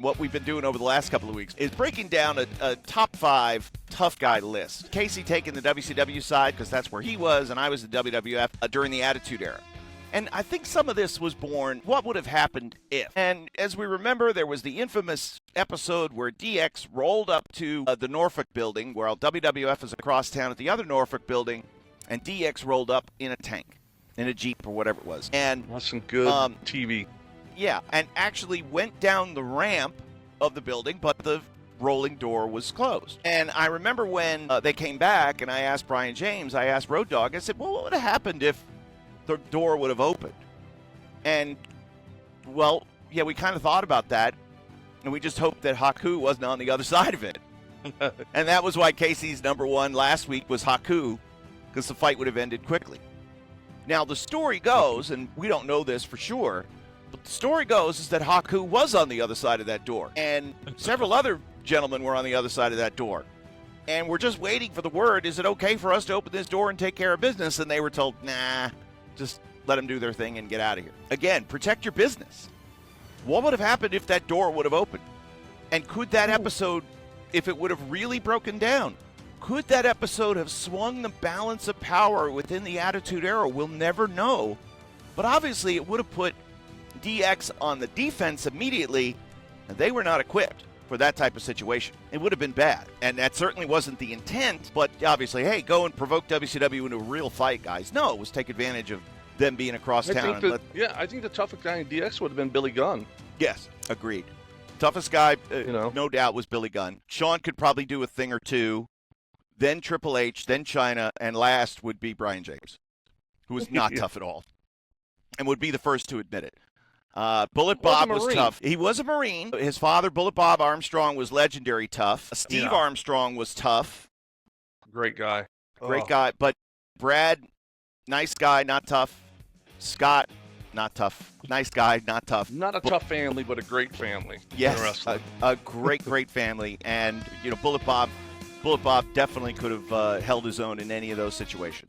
what we've been doing over the last couple of weeks is breaking down a top 5 tough guy list. Casey taking the WCW side because that's where he was, and I was the WWF during the Attitude Era. And I think some of this was born, what would have happened if? And as we remember, there was the infamous episode where DX rolled up to the Norfolk building, while WWF is across town at the other Norfolk building, and DX rolled up in a tank, in a Jeep or whatever it was. And that's some good TV. Yeah, and actually went down the ramp of the building, but the rolling door was closed. And I remember when they came back, and I asked Brian James, I asked Road Dogg, I said, well, what would have happened if the door would have opened? And, well, yeah, we kind of thought about that, and we just hoped that Haku wasn't on the other side of it. And that was why Casey's number 1 last week was Haku, because the fight would have ended quickly. Now, the story goes, and we don't know this for sure, but the story goes is that Haku was on the other side of that door, and several other gentlemen were on the other side of that door. And we're just waiting for the word, is it okay for us to open this door and take care of business? And they were told, nah, just let them do their thing and get out of here. Again, protect your business. What would have happened if that door would have opened? And could that episode, if it would have really broken down, could that episode have swung the balance of power within the Attitude Era? We'll never know. But obviously, it would have put DX on the defense immediately, and they were not equipped for that type of situation. It would have been bad, and that certainly wasn't the intent, but obviously, hey, go and provoke WCW into a real fight, guys. No, it was take advantage of them being across town. I think the toughest guy in DX would have been Billy Gunn. Yes, agreed. Toughest guy, no doubt, was Billy Gunn. Shawn could probably do a thing or two, then Triple H, then China, and last would be Brian James, who was not tough at all, and would be the first to admit it. Bullet Bob was tough. He was a Marine. His father, Bullet Bob Armstrong, was legendary tough. Steve Armstrong was tough. Great guy. Great guy. But Brad, nice guy, not tough. Scott, not tough. Nice guy, not tough. Not a tough family, but a great family. Yes, a great, great family. And, Bullet Bob definitely could have held his own in any of those situations.